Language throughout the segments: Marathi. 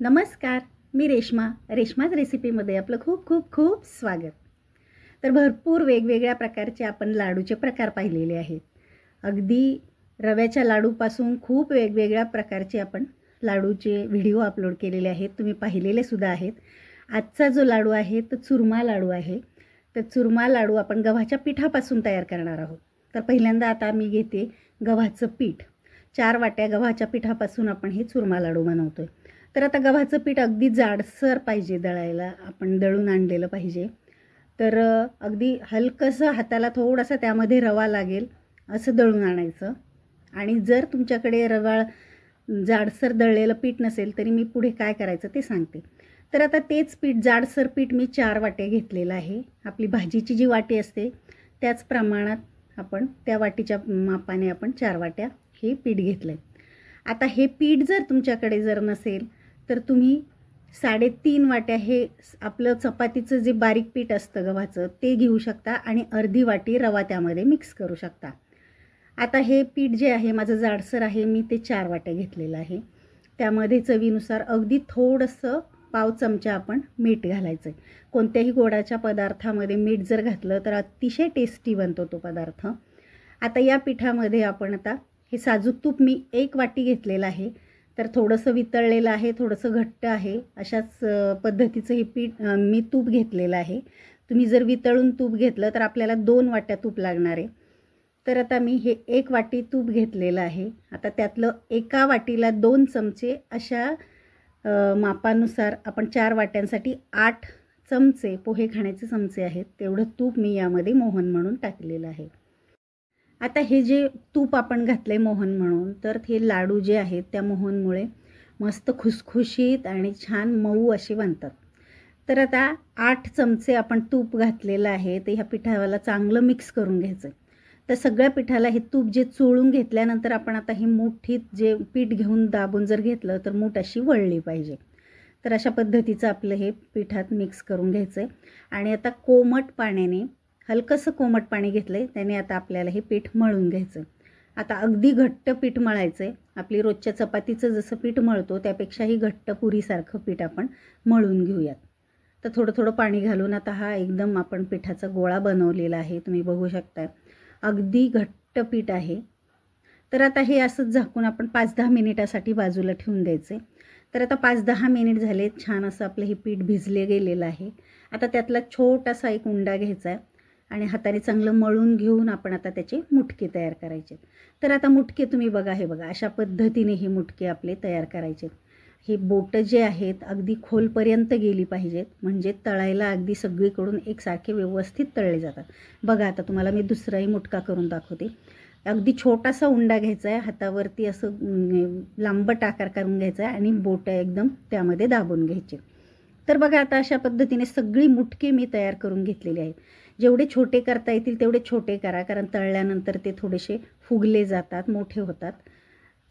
नमस्कार, मी रेश्माच रेसिपीमध्ये आपलं खूप खूप खूप स्वागत. तर भरपूर वेगवेगळ्या प्रकारचे आपण लाडूचे प्रकार पाहिलेले आहेत. अगदी रव्याच्या लाडूपासून खूप वेगवेगळ्या प्रकारचे आपण लाडूचे व्हिडिओ अपलोड केलेले आहेत, तुम्ही पाहिलेले सुद्धा आहेत. आजचा जो लाडू आहे तो चुरमा लाडू आहे. तर चुरमा लाडू आपण गव्हाच्या पिठापासून तयार करणार आहोत. तर पहिल्यांदा आता मी घेते गव्हाचं पीठ. 4 वाट्या गव्हाच्या पिठापासून आपण हे चुरमा लाडू बनवतोय. तर आता गव्हाचं पीठ अगदी जाडसर पाहिजे दळायला, आपण दळून आणलेलं पाहिजे. तर अगदी हलकंसं हाताला थोडासा त्यामध्ये रवा लागेल असं दळून आणायचं. आणि जर तुमच्याकडे रवा जाडसर दळलेलं पीठ नसेल तरी मी पुढे काय करायचं ते सांगते. तर आता तेच पीठ जाडसर पीठ मी 4 वाट्या घेतलेलं आहे. आपली भाजीची जी वाटी असते त्याच प्रमाणात आपण त्या वाटीच्या मापाने आपण 4 वाट्या हे पीठ घेतलं आहे. आता हे पीठ जर तुमच्याकडे जर नसेल तर तुम्ही 3.5 वाट्या हे आपलं चपातीचं जे बारीक पीठ असतं गव्हाचं ते घेऊ शकता आणि अर्धी वाटी रवा त्यामध्ये मिक्स करू शकता. आता हे पीठ जे आहे माझं जाडसर आहे, मी ते 4 वाट्या घेतलेलं आहे. त्यामध्ये चवीनुसार अगदी थोडंसं पाव चमचा आपण मीठ घालायचं आहे. कोणत्याही गोडाच्या पदार्थामध्ये मीठ जर घातलं तर अतिशय टेस्टी बनतो तो पदार्थ. आता या पिठामध्ये आपण आता हे साजूक तूप मी 1 वाटी घेतलेलं आहे. तर थोडंसं वितळलेलं आहे, थोडंसं घट्ट आहे, अशाच पद्धतीचं हे पीठ मी तूप घेतलेलं आहे. तुम्ही जर वितळून तूप घेतलं तर आपल्याला 2 वाट्या तूप लागणार आहे. तर आता मी हे 1 वाटी तूप घेतलेलं आहे. आता त्यातलं एका वाटीला 2 चमचे अशा मापानुसार आपण 4 वाट्यांसाठी 8 चमचे पोहे खाण्याचे चमचे आहेत तेवढं तूप मी यामध्ये मोहन म्हणून टाकलेलं आहे. आता हे जे तूप आपण घातलं आहे मोहन म्हणून, तर हे लाडू जे आहेत त्या मोहनमुळे मस्त खुसखुशीत आणि छान मऊ असे बनतात. तर आता 8 चमचे आपण तूप घातलेलं आहे ते ह्या पिठाला चांगलं मिक्स करून घ्यायचं. तर सगळ्या पिठाला हे तूप जे चोळून घेतल्यानंतर आपण आता हे मुठीत जे पीठ घेऊन दाबून जर घेतलं तर मूठ अशी वळली पाहिजे. तर अशा पद्धतीचं आपलं हे पिठात मिक्स करून घ्यायचं आहे. आणि आता कोमट पाण्याने, हलकंसं कोमट पाणी घेतलं आहे त्याने आता आपल्याला हे पीठ मळून घ्यायचं. आता अगदी घट्ट पीठ मळायचं आहे. आपली रोजच्या चपातीचं जसं पीठ मळतो त्यापेक्षाही घट्ट पुरीसारखं पीठ आपण मळून घेऊयात. तर थोडं थोडं पाणी घालून आता हा एकदम आपण पिठाचा गोळा बनवलेला आहे, तुम्ही बघू शकता. अगदी घट्ट पीठ आहे. तर आता हे असंच झाकून आपण 5-10 मिनिटासाठी बाजूला ठेवून द्यायचं आहे. तर आता 5-10 मिनिट झाले, छान असं आपलं हे पीठ भिजले गेलेलं आहे. आता त्यातला छोटासा एक उंडा घ्यायचा आहे आणि हाताने चांगलं मळून घेऊन आपण आता त्याचे मुटके तयार करायचे. तर आता मुटके तुम्ही बघा, हे बघा अशा पद्धतीने हे मुटके आपले तयार करायचे. हे बोटं जे आहेत अगदी खोलपर्यंत गेली पाहिजेत, म्हणजे तळायला अगदी सगळीकडून एकसारखे व्यवस्थित तळले जातात. बघा आता तुम्हाला मी दुसराही मुटका करून दाखवते. अगदी छोटासा उंडा घ्यायचा आहे, हातावरती असं लांबट आकार करून घ्यायचा आहे आणि बोटं एकदम त्यामध्ये दाबून घ्यायचे. तर बघा आता अशा पद्धतीने सगळी मुटके मी तयार करून घेतलेले आहेत. जेवढे छोटे करता येतील तेवढे छोटे करा, कारण तळल्यानंतर ते थोडेसे फुगले जातात, मोठे होतात.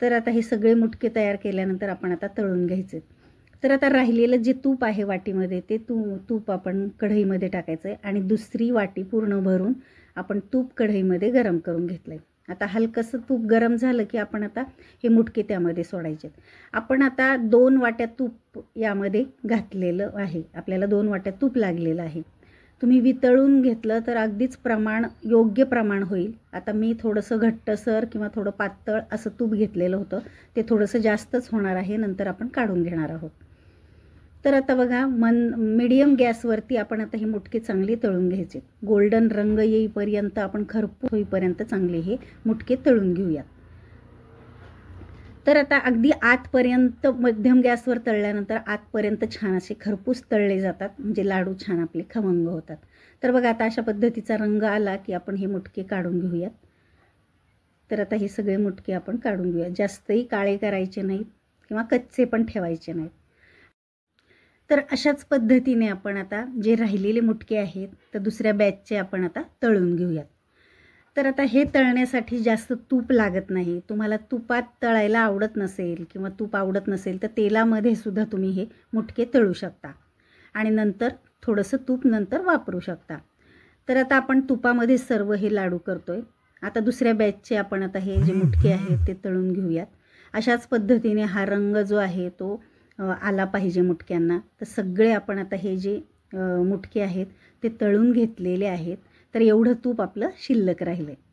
तर आता हे सगळे मुटके तयार केल्यानंतर आपण आता तळून घ्यायचे. तर आता राहिलेलं जे तूप आहे वाटीमध्ये ते तूप आपण कढईमध्ये टाकायचं आहे आणि दुसरी वाटी पूर्ण भरून आपण तूप कढईमध्ये गरम करून घेतलं आहे. आता हलकंसं तूप गरम झालं की आपण आता हे मुटके त्यामध्ये सोडायचे. आपण आता 2 वाट्या तूप यामध्ये घातलेलं आहे, आपल्याला 2 वाट्या तूप लागलेलं आहे. तुम्ही वितळून घेतलं तर अगदीच योग्य प्रमाण होईल. आता मी थोडंसं घट्टसर किंवा थोडं पातळ असं तूप घेतलेलं होतं, ते थोडंसं जास्तच होणार आहे, नंतर आपण काढून घेणार आहोत. तर आता बघा मीडियम गॅसवरती आपण आता हे मुटके चांगले तळून घ्यायचे. गोल्डन रंग येईपर्यंत आपण खरपूस होईपर्यंत चांगले हे मुटके तळून घेऊयात. तर आता अगदी आतपर्यंत मध्यम गॅसवर तळल्यानंतर आतपर्यंत छान असे खरपूस तळले जातात, म्हणजे लाडू छान आपले खमंग होतात. तर बघा आता अशा पद्धतीचा रंग आला की आपण हे मुटके काढून घेऊयात. तर आता हे सगळे मुटके आपण काढून घेऊयात. जास्तही काळे करायचे नाहीत किंवा कच्चे पण ठेवायचे नाहीत. तर अशाच पद्धतीने आपण आता जे राहिलेले मुटके आहेत तर दुसऱ्या बॅचचे आपण आता तळून घेऊयात. तर आता हे तळण्यासाठी जास्त तूप लागत नाही. तुम्हाला तुपात तळायला आवडत नसेल किंवा तूप आवडत नसेल तर तेलामध्ये सुद्धा तुम्ही हे मुटके तळू शकता आणि नंतर थोडंसं तूप नंतर वापरू शकता. तर आता आपण तुपामध्ये सर्व हे लाडू करतोय. आता दुसऱ्या बॅचचे आपण आता हे जे मुटके आहेत ते तळून घेऊयात. अशाच पद्धतीने हा रंग जो आहे तो आला पाहिजे मुटक्यांना. तर सगळे आपण आता हे जे मुटके आहेत ते तळून घेतलेले आहेत. तर एवढं तूप आपलं शिल्लक राहिलं आहे.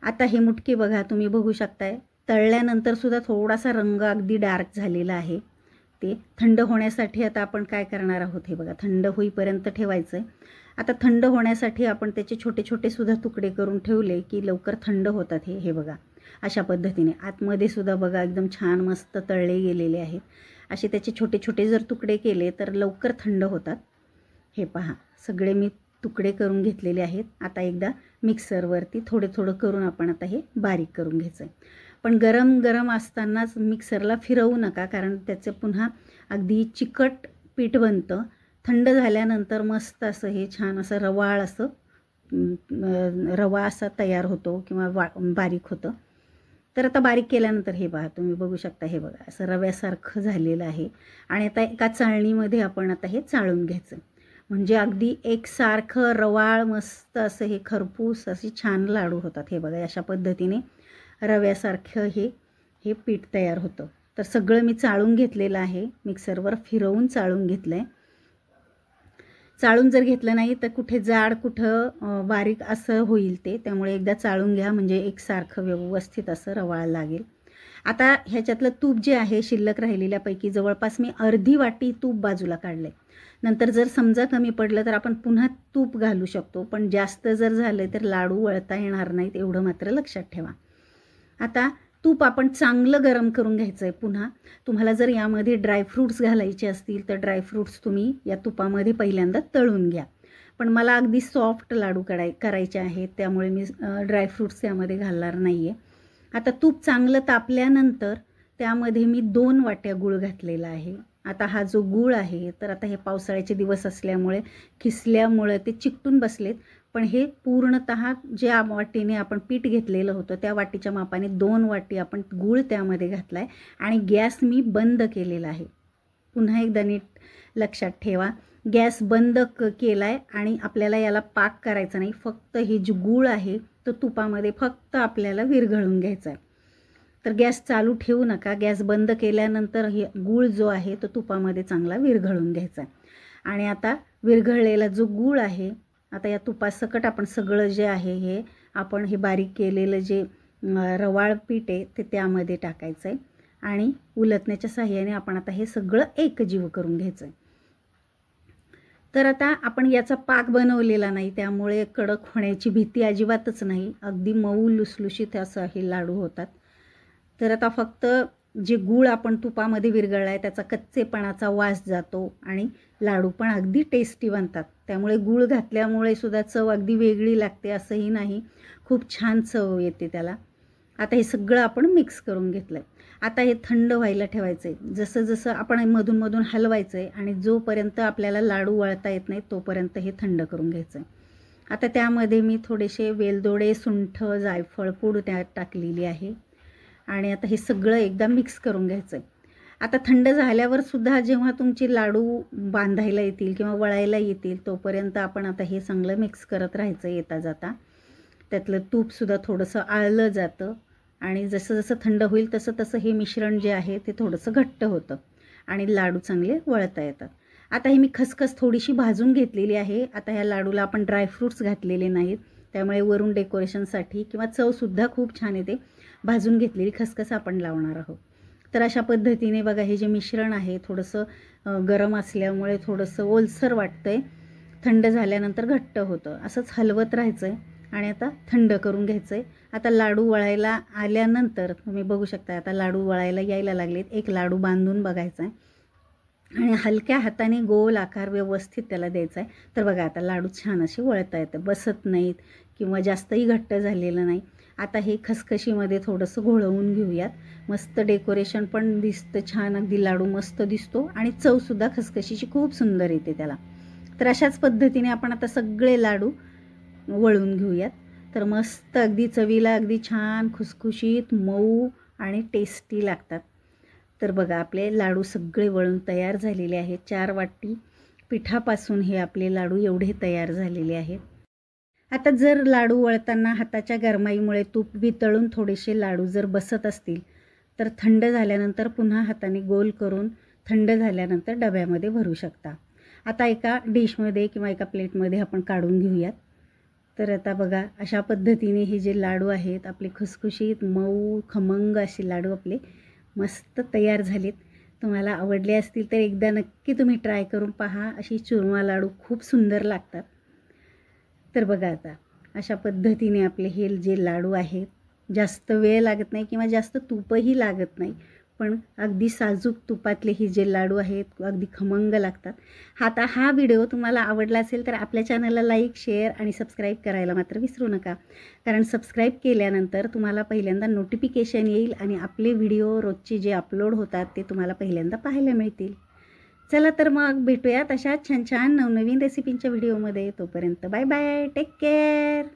आता हे मुटके बघा, तुम्ही बघू शकताय तळल्यानंतरसुद्धा थोडासा रंग अगदी डार्क झालेला आहे. ते थंड होण्यासाठी आता आपण काय करणार आहोत, हे बघा थंड होईपर्यंत ठेवायचं आहे. आता थंड होण्यासाठी आपण त्याचे छोटे छोटे सुद्धा तुकडे करून ठेवले की लवकर थंड होतात. हे बघा अशा पद्धतीने आतमध्ये सुद्धा बघा एकदम छान मस्त तळले गेलेले आहेत. असे त्याचे छोटे छोटे जर तुकडे केले तर लवकर थंड होतात. हे पहा सगळे मी तुकडे करून घेतलेले आहेत. आता एकदा मिक्सरवरती थोडे थोडं करून आपण आता हे बारीक करून घ्यायचं आहे. पण गरम गरम असतानाच मिक्सरला फिरवू नका, कारण त्याचं पुन्हा अगदी चिकट पीठ बनतं. थंड झाल्यानंतर मस्त असं हे छान असं रवाळ असं रवा असा तयार होतो किंवा बारीक होतं. तर आता बारीक केल्यानंतर हे पहा तुम्ही बघू शकता, हे बघा असं रव्यासारखं झालेलं आहे. आणि आता एका चाळणीमध्ये आपण आता हे चाळून घ्यायचं, म्हणजे अगदी एकसारखं रवाळ मस्त असं हे खरपूस असे छान लाडू होतात. हे बघा अशा पद्धतीने रव्यासारखं हे पीठ तयार होतं. तर सगळं मी चाळून घेतलेलं आहे, मिक्सरवर फिरवून चाळून घेतलं आहे. चाळून जर घेतलं नाही तर कुठे जाड कुठं बारीक असं होईल ते, त्यामुळे एकदा चाळून घ्या म्हणजे एकसारखं व्यवस्थित असं रवाळ लागेल. आता ह्याच्यातलं तूप जे आहे शिल्लक राहिलेल्यापैकी जवळपास मी अर्धी वाटी तूप बाजूला काढलं आहे. नंतर जर समजा कमी पडलं तर आपण पुन्हा तूप घालू शकतो, पण जास्त जर झालं तर लाडू वळता येणार नाहीत, एवढं मात्र लक्षात ठेवा. आता तूप आपण चांगलं गरम करून घ्यायचं आहे. पुन्हा तुम्हाला जर यामध्ये ड्रायफ्रूट्स घालायचे असतील तर ड्रायफ्रूट्स तुम्ही या तुपामध्ये पहिल्यांदा तळून घ्या. पण मला अगदी सॉफ्ट लाडू करायचे आहेत, त्यामुळे मी ड्रायफ्रूट्स यामध्ये घालणार नाही आहे. आता तूप चांगलं तापल्यानंतर त्यामध्ये मी 2 वाट्या गूळ घातलेला आहे. आता हा जो गूळ आहे तर आता हे पावसाळ्याचे दिवस असल्यामुळे किसल्यामुळे ते चिकटून बसलेत, पण हे पूर्णतः ज्या वाटीने आपण पीठ घेतलेलं होतं त्या वाटीच्या मापाने 2 वाटी आपण गूळ त्यामध्ये घातला आहे आणि गॅस मी बंद केलेला आहे. पुन्हा एकदा नीट लक्षात ठेवा, गॅस बंद केला आहे आणि आपल्याला याला पाक करायचा नाही, फक्त हे जे गूळ आहे तो तुपामध्ये फक्त आपल्याला विरघळून घ्यायचा आहे. तर गॅस चालू ठेवू नका, गॅस बंद केल्यानंतर हे गूळ जो आहे तो तुपामध्ये चांगला विरघळून घ्यायचा आहे. आणि आता विरघळलेला जो गूळ आहे आता या तुपासकट आपण सगळं जे आहे हे आपण हे बारीक केलेलं जे रवाळ पीठ आहे ते त्यामध्ये टाकायचं आहे आणि उलटण्याच्या साहाय्याने आपण आता हे सगळं एकजीव करून घ्यायचं आहे. तर आता आपण याचा पाक बनवलेला नाही, त्यामुळे कडक होण्याची भीती अजिबातच नाही, अगदी मऊ लुसलुशीत असं हे लाडू होतात. तर आता फक्त जे गूळ आपण तुपामध्ये विरघळला आहे त्याचा कच्चेपणाचा वास जातो आणि लाडू पण अगदी टेस्टी बनतात. त्यामुळे गूळ घातल्यामुळे सुद्धा चव अगदी वेगळी लागते असंही नाही, खूप छान चव येते त्याला. आता हे सगळं आपण मिक्स करून घेतलं आहे. आता हे थंड व्हायला ठेवायचं आहे. जसं जसं आपण मधून मधून हलवायचं आहे आणि जोपर्यंत आपल्याला लाडू वळता येत नाही तोपर्यंत हे थंड करून घ्यायचं आहे. आता त्यामध्ये मी थोडेसे वेलदोडे, सुंठ, जायफळ पूड त्यात टाकलेली आहे आणि आता हे सगळं एकदा मिक्स करून घ्यायचं आहे. आता थंड झाल्यावर सुद्धा जेव्हा तुमचे लाडू बांधायला येतील किंवा वळायला येतील तोपर्यंत आपण आता हे चांगलं मिक्स करत राहायचं येता जाता. त्यातलं तूपसुद्धा थोडंसं आळलं जातं आणि जसं जसं थंड होईल तसं तसं हे मिश्रण जे आहे ते थोडंसं घट्ट होतं आणि लाडू चांगले वळता येतात. आता हे मी खसखस थोडीशी भाजून घेतलेली आहे. आता ह्या लाडूला आपण ड्रायफ्रूट्स घातलेले नाहीत, त्यामुळे वरून डेकोरेशनसाठी किंवा चवसुद्धा खूप छान येते. भाजून घेतलेली खसखस आपण लावणार आहोत. तर अशा पद्धतीने बघा हे जे मिश्रण आहे थोडंसं गरम असल्यामुळे थोडंसं ओलसर वाटतं आहे, थंड झाल्यानंतर घट्ट होतं. असंच हलवत राहायचं आहे आणि आता थंड करून घ्यायचं आहे. आता लाडू वळायला आल्यानंतर तुम्ही बघू शकता आता लाडू वळायला यायला लागलेत. एक लाडू बांधून बघायचा आहे आणि हलक्या हाताने गोल आकार व्यवस्थित त्याला द्यायचा आहे. तर बघा आता लाडू छान असे वळता येतं, बसत नाहीत किंवा जास्तही घट्ट झालेलं नाही. आता हे खसखशीमध्ये थोडंसं घोळवून घेऊयात. मस्त डेकोरेशन पण दिसतं छान, अगदी लाडू मस्त दिसतो आणि चवसुद्धा खसखशीची खूप सुंदर येते त्याला. तर अशाच पद्धतीने आपण आता सगळे लाडू वळून घेऊयात. तर मस्त अगदी चवीला अगदी छान खुसखुशीत मऊ आणि टेस्टी लागतात. तर बघा आपले लाडू सगळे वळून तयार झालेले आहेत. 4 वाटी पिठापासून हे आपले लाडू एवढे तयार झालेले आहेत. आता जर लाडू वळताना हाताच्या गरमाईमुळे तूप वितळून थोडेसे लाडू जर बसत असतील तर थंड झाल्यानंतर पुन्हा हाताने गोल करून थंड झाल्यानंतर डब्यामध्ये भरू शकता. आता एका डिशमध्ये किंवा एका प्लेटमध्ये आपण काढून घेऊयात. तर आता बघा, अशा पद्धतीने हे जे लाडू आहेत आपले खुसखुशीत मऊ खमंग असे लाडू आपले मस्त तयार झालेत. तुम्हाला आवडले असतील तर एकदा नक्की तुम्ही ट्राय करून पहा. अशी चुरमा लाडू खूप सुंदर लागतात. तर बघा, आता अशा पद्धतीने आपले हे जे लाडू आहेत, जास्त वेळ लागत नाही किंवा जास्त तूपही लागत नाही, पण अगदी साजूक तुपातले हे जे लाडू आहेत अगदी खमंग लागतात. आता हा व्हिडिओ तुम्हाला आवडला असेल तर आपल्या चॅनलला लाईक, शेअर आणि सबस्क्राईब करायला मात्र विसरू नका. कारण सबस्क्राईब केल्यानंतर तुम्हाला पहिल्यांदा नोटिफिकेशन येईल आणि आपले व्हिडिओ रोजचे जे अपलोड होतात ते तुम्हाला पहिल्यांदा पाहायला मिळतील. चला तर मग भेटूयात अशा छान छान नवनवीन रेसिपींच्या व्हिडिओमध्ये. तोपर्यंत बाय बाय, टेक केअर.